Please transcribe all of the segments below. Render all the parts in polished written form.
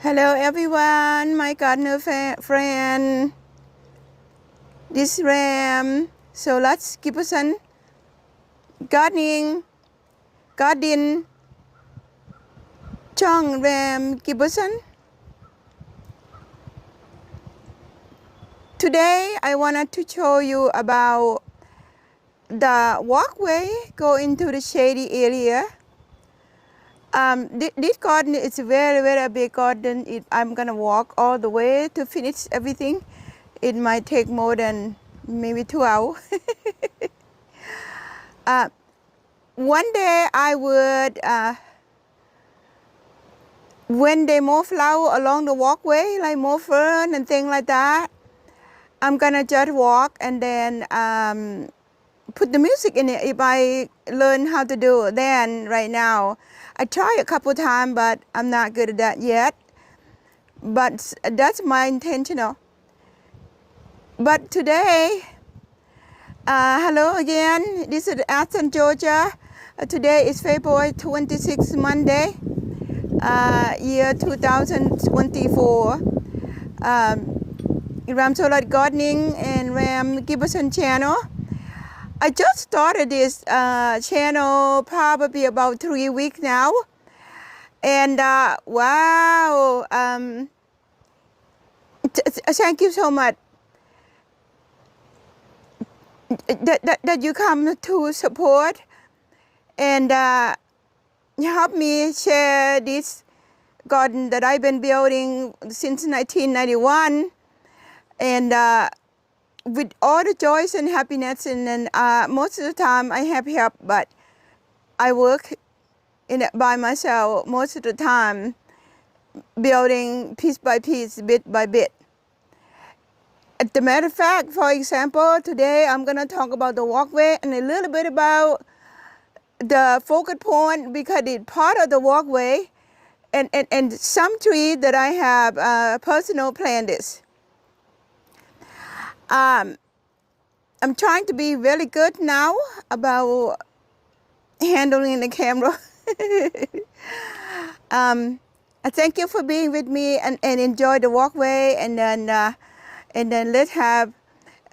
Hello everyone, my gardener friend. This Ram Sorat Giberson garden Chong Ram Giberson. Today I wanted to show you about the walkway go into the shady area. This garden is a very big garden. I'm gonna walk all the way to finish everything. It might take more than maybe 2 hours. One day I would, when they more flower along the walkway, like more fern and things like that, I'm gonna just walk and then put the music in it if I learn how to do it. Then right now, I tried a couple times, but I'm not good at that yet. But that's my intentional. But today, hello again. This is Athens, Georgia. Today is February 26, Monday, year 2024. Ram Sorat Gardening and Ram Giberson Channel. I just started this channel probably about 3 weeks now. And wow, thank you so much that you come to support and help me share this garden that I've been building since 1991. And with all the joys and happiness, and then most of the time I have help, but I work in it by myself most of the time, building piece by piece, bit by bit. As a matter of fact, for example, today I'm going to talk about the walkway and a little bit about the focal point, because it's part of the walkway, and some trees that I have personal planted. I'm trying to be really good now about handling the camera. I thank you for being with me and enjoy the walkway, and then let's have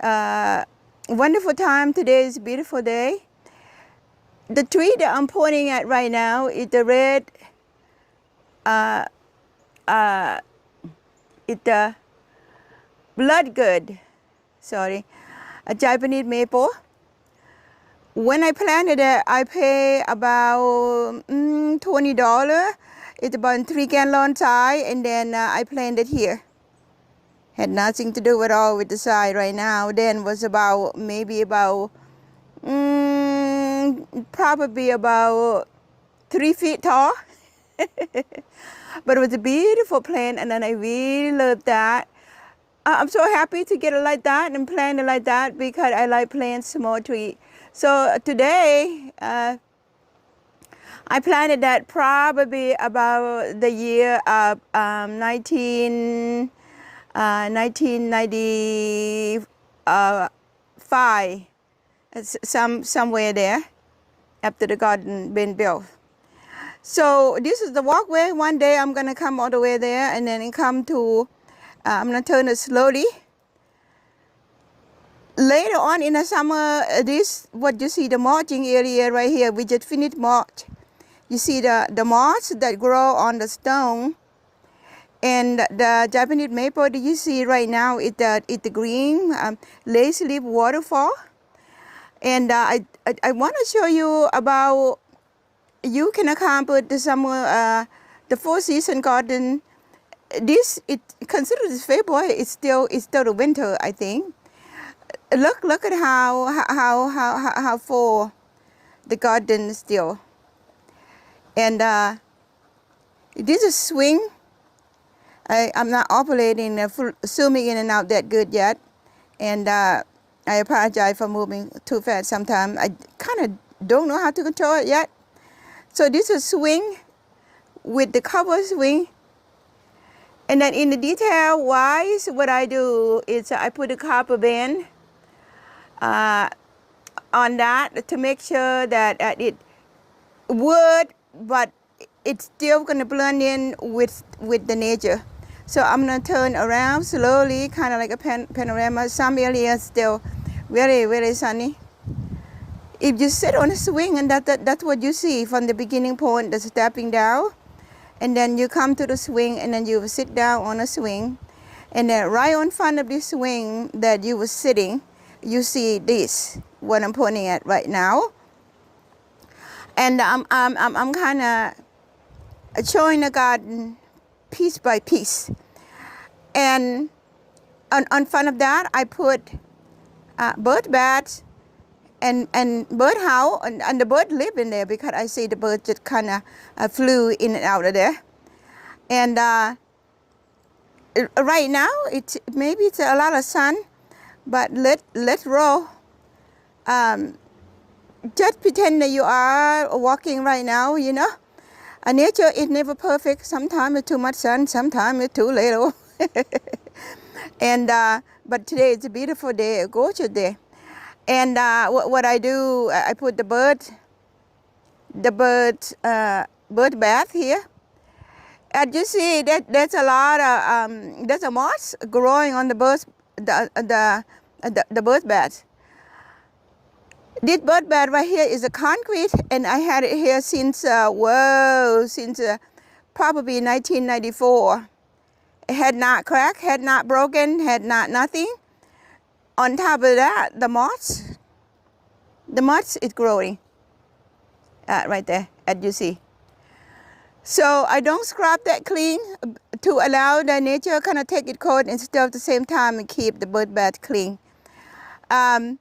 a wonderful time. Today is a beautiful day. The tree that I'm pointing at right now is the red, it's the bloodgood. Sorry, a Japanese maple. When I planted it, I pay about $20. It's about 3 gallon size, and then I planted here. Had nothing to do at all with the size right now. Then was about maybe about probably about 3 feet tall. But it was a beautiful plant, and then I really loved that. I'm so happy to get it like that and plant it like that, because I like planting small trees. So today, I planted that probably about the year of 1995, somewhere there, after the garden been built. So this is the walkway. One day I'm gonna come all the way there, and then come to, I'm gonna turn it slowly. Later on in the summer, this, what you see, the mulching area right here, we just finished mulch. You see the moss that grow on the stone, and the Japanese maple that you see right now is the green lace leaf waterfall. And I want to show you about, you can accomplish the summer, the 4-season garden. This, it considered this February, it's still the winter, I think. Look at how full the garden is still. And this is swing. I'm not operating zooming in and out that good yet, and I apologize for moving too fast sometimes. I kind of don't know how to control it yet. So this is swing with the cover swing. And then in the detail wise, what I do is I put a copper band on that to make sure that it wood, but it's still gonna blend in with the nature. So I'm gonna turn around slowly, kind of like a panorama. Some areas still very, very sunny. If you sit on a swing, and that's what you see from the beginning point, the stepping down, and then you come to the swing, and then you sit down on a swing, and then right in front of this swing that you were sitting, you see this, what I'm pointing at right now. And I'm kind of showing the garden piece by piece. And on front of that, I put bird baths and bird house, and the bird live in there because I see the bird just kind of flew in and out of there. And right now, maybe it's a lot of sun, but let's roll. Just pretend that you are walking right now, you know. Nature is never perfect. Sometimes it's too much sun, sometimes it's too little. And but today it's a beautiful day, a gorgeous day. And what I do, I put the bird bath here. And you see that there's a lot of there's a moss growing on the bird bath. This bird bath right here is a concrete, and I had it here since probably 1994. It had not cracked, had not broken, had not nothing. On top of that, the moss is growing right there, as you see. So I don't scrub that clean to allow the nature kind of take it cold and still at the same time and keep the bird bath clean. I'm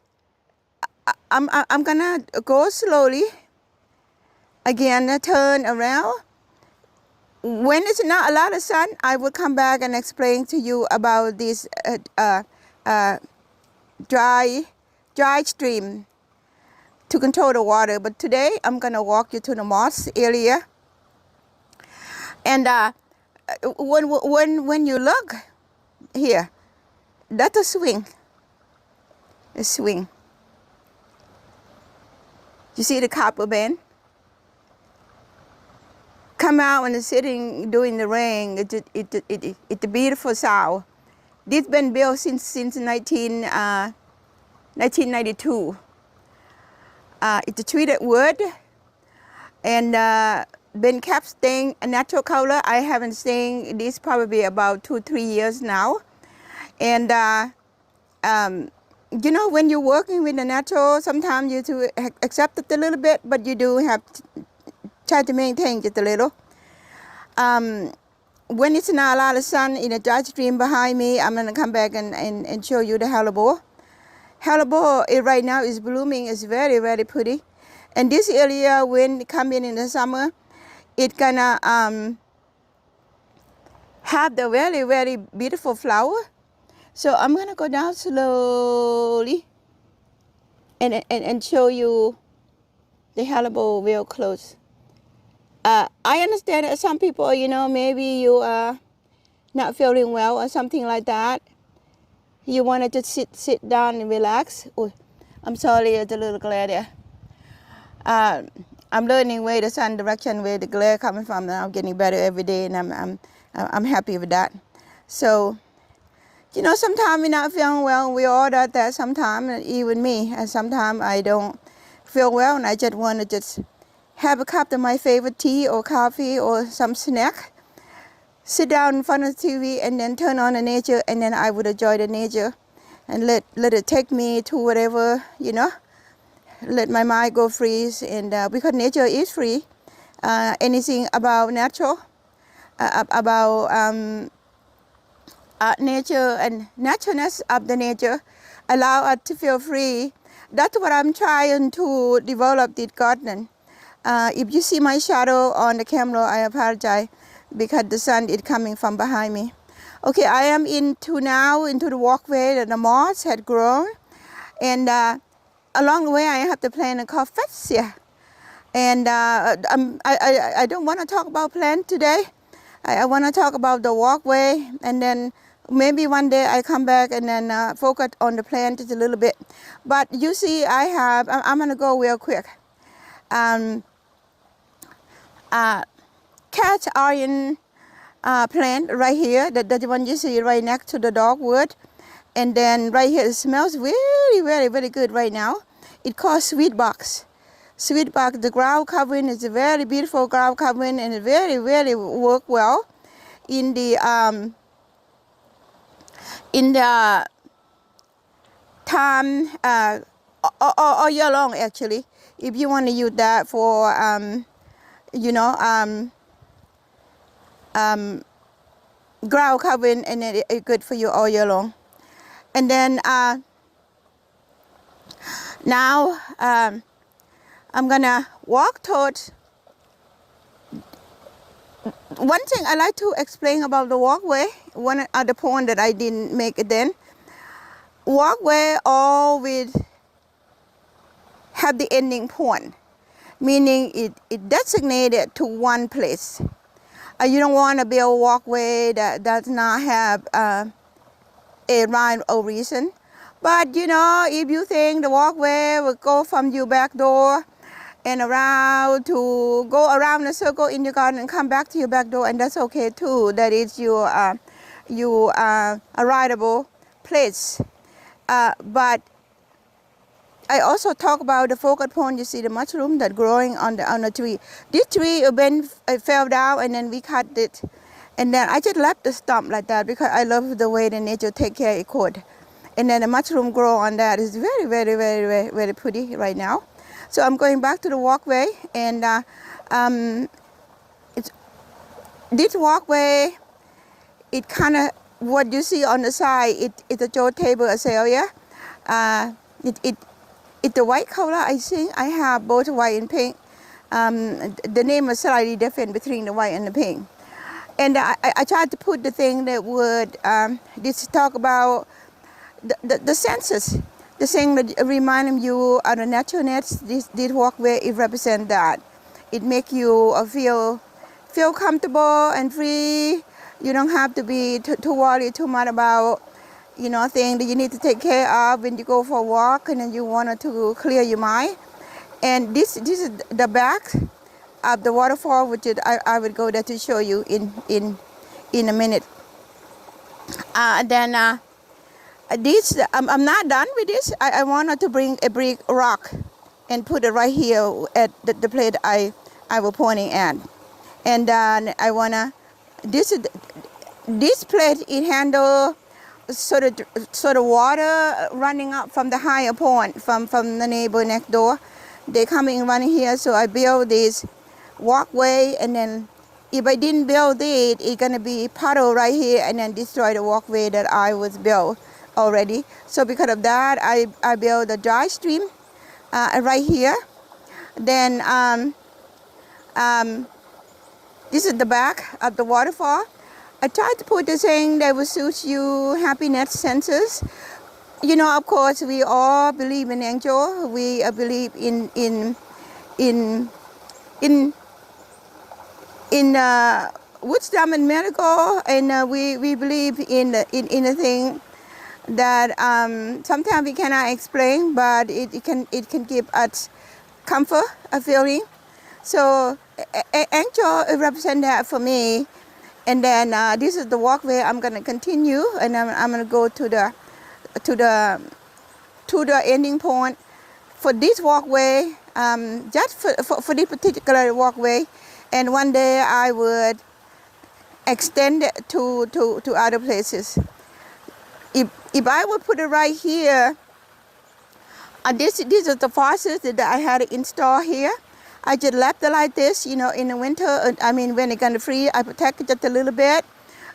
gonna go slowly. Again, turn around. When it's not a lot of sun, I will come back and explain to you about this dry stream to control the water. But today, I'm gonna walk you to the moss area. And when you look here, that's a swing. A swing. You see the copper band? Come out when it's sitting during the rain. It's a beautiful sound. This been built since 1992. It's a treated wood, and been kept staying a natural color. I haven't seen this probably about 2-3 years now. And you know, when you're working with the natural, sometimes you have to accept it a little bit, but you do have to try to maintain it a little. When it's not a lot of sun in a dry stream behind me, I'm going to come back and show you the hellebore. Hellebore right now is blooming. It's very, very pretty. And this area, when it comes in the summer, it's going to have the very, very beautiful flower. So I'm going to go down slowly and show you the hellebore real close. I understand that some people, you know, maybe you are not feeling well or something like that. You want to just sit down and relax. Oh, I'm sorry, it's a little glare there. I'm learning where the sun direction, where the glare coming from, and I'm getting better every day, and I'm happy with that. So, you know, sometimes we're not feeling well. We all do that sometimes, even me. And sometimes I don't feel well, and I just want to just have a cup of my favorite tea or coffee or some snack, sit down in front of the TV, and then turn on the nature, and then I would enjoy the nature and let it take me to whatever, you know, let my mind go free. And because nature is free, anything about natural, about nature and naturalness of the nature allow us to feel free. That's what I'm trying to develop this garden. If you see my shadow on the camera, I apologize because the sun is coming from behind me. Okay, I am into the walkway that the moss had grown, and along the way I have to plant a coffacia. And I don't want to talk about plant today. I want to talk about the walkway, and then maybe one day I come back and then focus on the plant just a little bit. But you see, I'm going to go real quick. cast iron plant right here, that one you see right next to the dogwood. And then right here, it smells very, very, very good right now. It called sweet box. Sweet box, the ground covering is a very beautiful ground covering, and it very, very work well in the time all year long actually. If you want to use that for you know, ground covering, and it's good for you all year long. And then now I'm gonna walk towards. One thing I like to explain about the walkway, one other point that I didn't make it then. Walkway always have the ending point, meaning it designated to one place. You don't want to build a walkway that does not have a rhyme or reason. But you know, if you think the walkway will go from your back door and around to go around the circle in your garden and come back to your back door, and that's okay too. That is your a rideable place. But I also talk about the focal point. You see the mushroom that growing on the tree. This tree when it fell down, and then we cut it, and then I just left the stump like that because I love the way the nature take care of it could. And then the mushroom grow on that is very, very, very, very, very pretty right now. So I'm going back to the walkway, and this walkway, it kind of what you see on the side. It's a Joe table azalea. It's the white color. I think I have both white and pink. The name is slightly different between the white and the pink. And I tried to put the thing that would this talk about the senses. The thing that remind you of the naturalness. This walkway, it represents that. It makes you feel comfortable and free. You don't have to be too worried too much about, you know, things that you need to take care of when you go for a walk and then you want to clear your mind. And this is the back of the waterfall, which I will go there to show you in a minute. This I'm not done with this. I wanted to bring a brick rock and put it right here at the place I was pointing at. And I wanna this plate, it handle sort of water running up from the higher point from the neighbor next door. They coming running here, so I build this walkway, and then if I didn't build it, it's gonna be puddle right here and then destroy the walkway that I was built already. So because of that, I built a dry stream right here. Then this is the back of the waterfall. I tried to put the thing that will suit you happiness senses. You know, of course, we all believe in angel. We believe in wisdom and miracle, and we believe in a thing that sometimes we cannot explain, but it can give us comfort, a feeling. So angel represent that for me. And then this is the walkway. I'm gonna continue, and I'm gonna go to the ending point for this walkway, just for this particular walkway. And one day I would extend it to other places. If I would put it right here, this is the faucet that I had installed here. I just left it like this, you know, in the winter. I mean, when it's gonna freeze, I protect it just a little bit.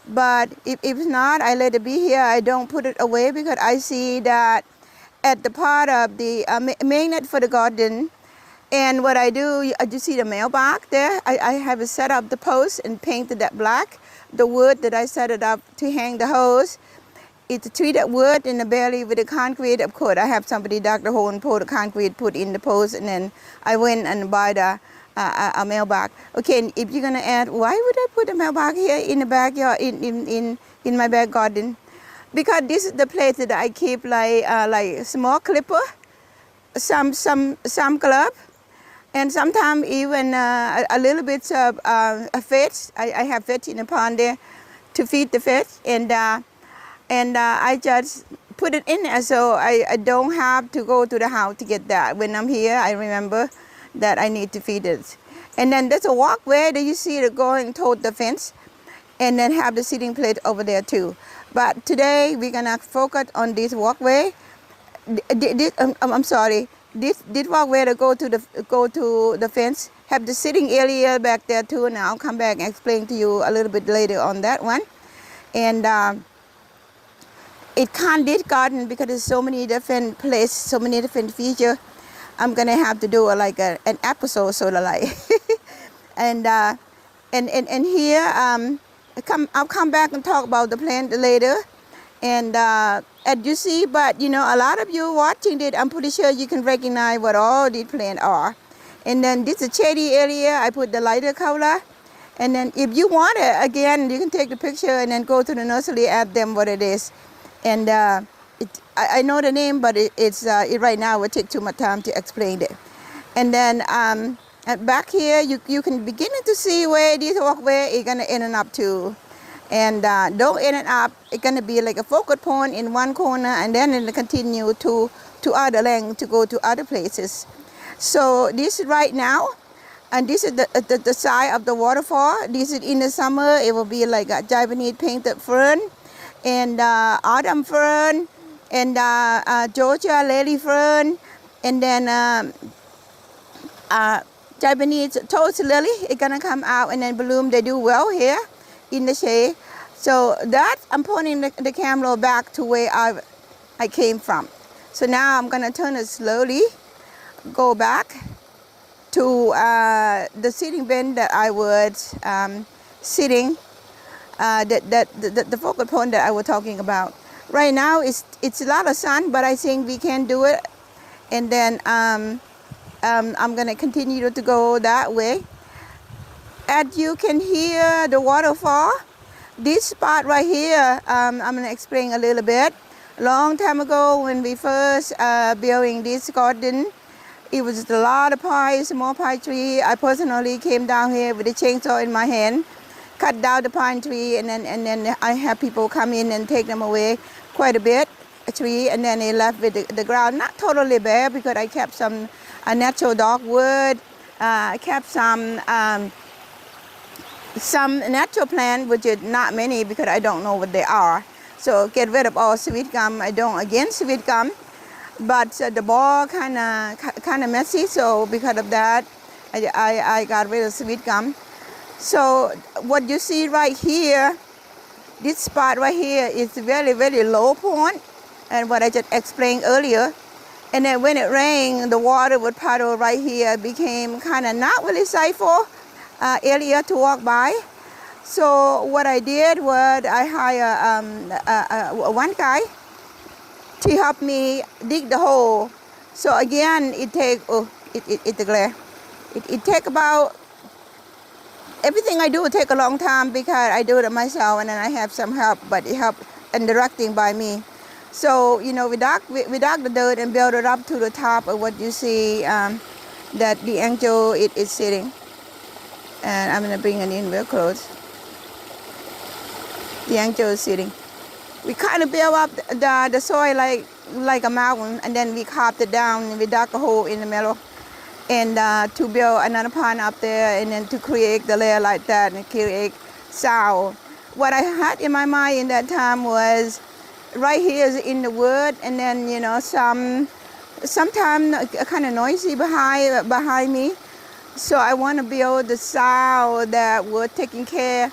But if it's not, I let it be here. I don't put it away because I see that at the part of the magnet for the garden. And what I do, you see the mailbox there? I have it set up the post and painted that black. The wood that I set it up to hang the hose, it's treated wood in the belly with the concrete. Of course, I have somebody dug the hole and pour the concrete, put in the post, and then I went and buy a mailbox. Okay, and if you're gonna add, why would I put a mailbox here in the backyard, in my back garden? Because this is the place that I keep like small clipper, some glove, And sometimes even a little bit of a fish. I have fish in the pond there to feed the fish, and I just put it in there so I don't have to go to the house to get that. When I'm here, I remember that I need to feed it. And then there's a walkway that you see it going toward the fence, and then have the sitting plate over there too. But today we're gonna focus on this walkway. I'm sorry. This walkway to go to the fence have the sitting area back there too. And I'll come back and explain to you a little bit later on that one. And it can't this garden because there's so many different places, so many different features. I'm gonna have to do an episode sort of like. and here I'll come back and talk about the plant later. And as you see, but you know, a lot of you watching it, I'm pretty sure you can recognize what all these plants are. And then this is a shady area. I put the lighter color. And then if you want it, again, you can take the picture and then go to the nursery, ask them what it is. And I know the name, but right now it would take too much time to explain it. And then back here, you can begin to see where this walkway is going to end up to. And don't end up, it's going to be like a focal point in one corner, and then it'll continue to other length to go to other places. So this is right now, and this is the side of the waterfall. This is in the summer, it will be like a Japanese painted fern, and autumn fern, and Georgia lily fern, and then Japanese toast lily is gonna come out and then bloom. They do well here in the shade. So that I'm pointing the camera back to where I came from. So now I'm gonna turn it slowly, go back to the sitting bench that I was sitting, the focal point that I was talking about. Right now it's a lot of sun, but I think we can do it. And then I'm gonna continue to go that way. As you can hear the waterfall, this spot right here, I'm gonna explain a little bit. Long time ago when we first building this garden, it was a lot of pine, small pine tree. I personally came down here with a chainsaw in my hand, cut down the pine tree, and then I have people come in and take them away quite a bit, a tree, and then they left with the ground, not totally bare because I kept some natural dogwood, I kept some natural plant, which is not many because I don't know what they are. So get rid of all sweet gum. I don't against sweet gum, but the ball kind of messy. So because of that, I got rid of sweet gum. So what you see right here, this spot right here is very, very low point, and what I just explained earlier. And then when it rained, the water would puddle right here. It became kind of not really safe for area to walk by. So what I did was I hired one guy to help me dig the hole. So again, it take about, everything I do take a long time because I do it myself, and then I have some help, but it helped and directing by me. So you know, we dug the dirt and built it up to the top of what you see that the angel is sitting. And I'm gonna bring it in real close. The angel is sitting. We kind of built up the soil like a mountain, and then we carved it down and we dug a hole in the middle, and to build another pond up there, and then to create the layer like that and create sound. What I had in my mind in that time was right here is in the wood, and then you know sometimes kind of noisy behind me. So I want to build the sound that we're taking care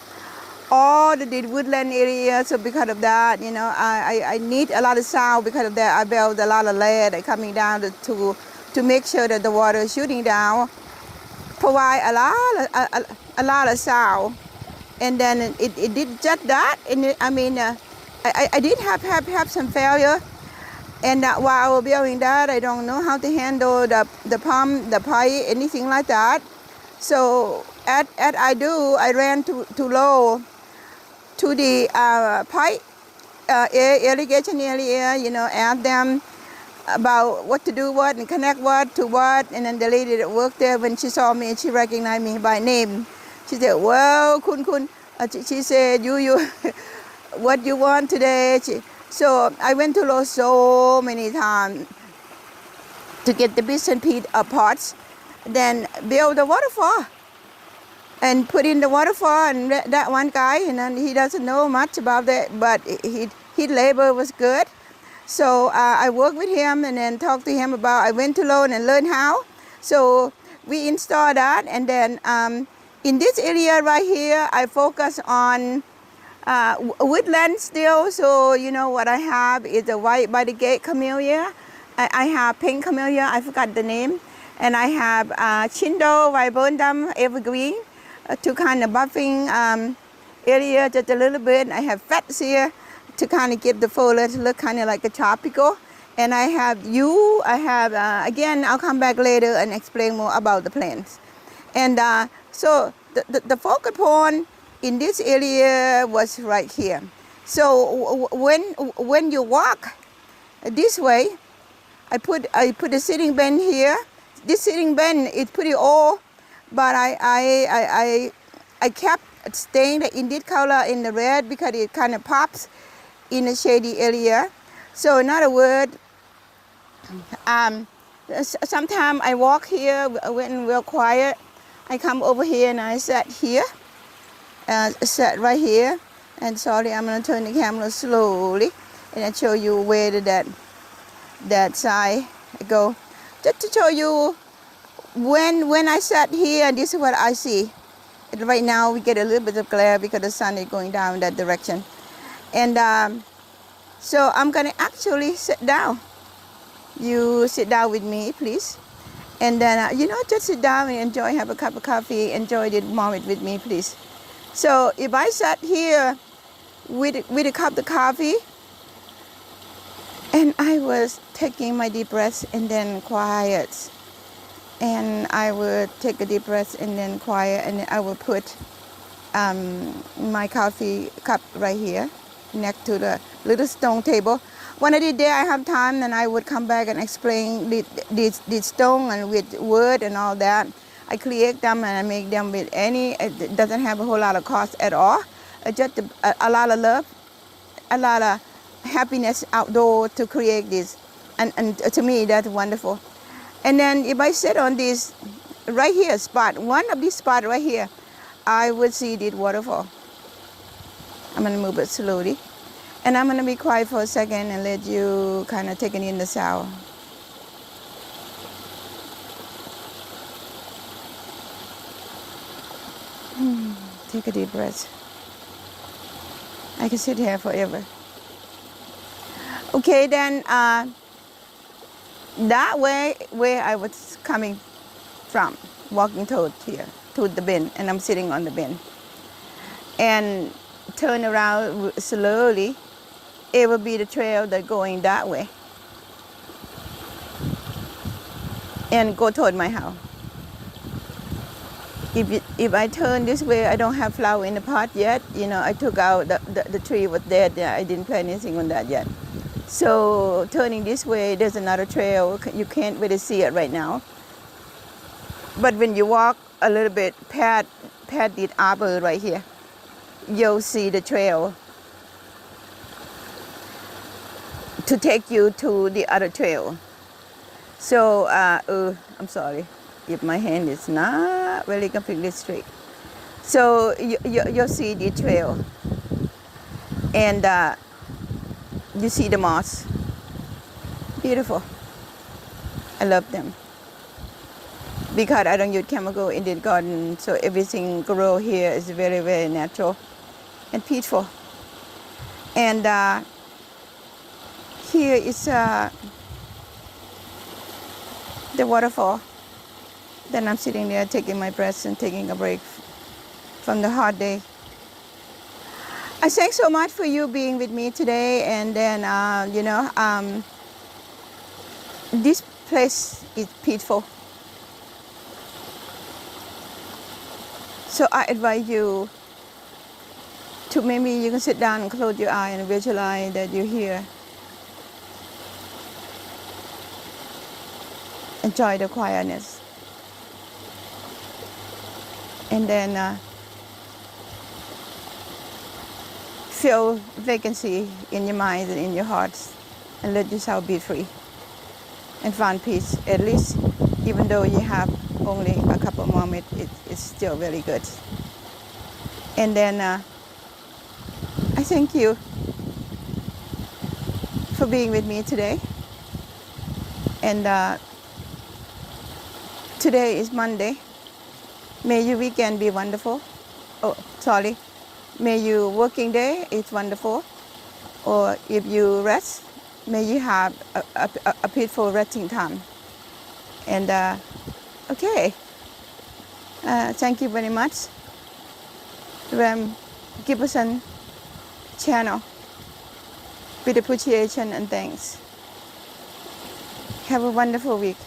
all the woodland area. So because of that, you know, I need a lot of sound. Because of that, I built a lot of layer that coming down to make sure that the water is shooting down, provide a lot of sound. And then it did just that. And I did have some failure. And while I was building that, I don't know how to handle the pump, the pipe, anything like that. So as I do, I ran too low to the pipe irrigation area, you know, add them about what to do what and connect what to what. And then the lady that worked there, when she saw me, she recognized me by name. She said, well, Kun, she said, you, what you want today? So I went to Lowe's so many times to get the bits and parts, then build the waterfall and put in the waterfall. And that one guy, he doesn't know much about that, but his labor was good. So I worked with him and then talked to him about, I went to Lowe's and learned how. So we installed that, and then in this area right here, I focus on woodland still. So what I have is a white by the gate camellia. I have pink camellia, I forgot the name. And I have Chindo, viburnum, evergreen, to kind of buffing area just a little bit. I have fats here to kind of give the foliage look kind of like a tropical. And I have again, I'll come back later and explain more about the plants. And so the focal point in this area was right here. So when you walk this way, I put a sitting bench here. This sitting bench is pretty old, but I kept staying in this color in the red because it kind of pops in a shady area. So in other words, sometimes I walk here when we're quiet. I come over here and I sat here, sat right here. And sorry, I'm gonna turn the camera slowly and I'll show you where that side go. Just to show you when I sat here, and this is what I see. And right now we get a little bit of glare because the sun is going down that direction. And so I'm gonna actually sit down. You sit down with me, please. And then, just sit down and enjoy, have a cup of coffee, enjoy the moment with me, please. So if I sat here with a cup of coffee, and I was taking my deep breaths and then quiet. And I would take a deep breath and then quiet, and then I would put my coffee cup right here next to the little stone table. When I did that, I have time, and I would come back and explain the stone and with wood and all that. I create them and I make them with it doesn't have a whole lot of cost at all. Just a lot of love, a lot of happiness outdoor to create this. And to me, that's wonderful. And then if I sit on this right here spot, one of these spots right here, I would see this waterfall. I'm gonna move it slowly. And I'm gonna be quiet for a second and let you kind of take it in the sound. Take a deep breath. I can sit here forever. Okay, then that way where I was coming from, walking toward here, to the bin, and I'm sitting on the bin. And turn around slowly, it will be the trail that going that way. And go toward my house. If I turn this way, I don't have flower in the pot yet. I took out the tree was dead. I didn't plant anything on that yet. So turning this way, there's another trail. You can't really see it right now. But when you walk a little bit past the arbor right here, you'll see the trail to take you to the other trail. So, I'm sorry if my hand is not really completely straight. So you'll see the trail. And you see the moss. Beautiful. I love them. Because I don't use chemical in the garden, so everything grow here is very, very natural and peaceful. And here is the waterfall. Then I'm sitting there taking my breaths and taking a break from the hot day. I thank so much for you being with me today. And then, this place is peaceful. So I advise you to maybe you can sit down and close your eye and visualize that you're here. enjoy the quietness. And then feel vacancy in your mind and in your hearts, and let yourself be free and find peace. At least, even though you have only a couple moments, it's still very good. And then I thank you for being with me today. And today is Monday. May your weekend be wonderful. Oh, sorry. May your working day is wonderful. Or if you rest, may you have a peaceful resting time. And okay. Thank you very much. Giberson Channel. With appreciation and thanks. Have a wonderful week.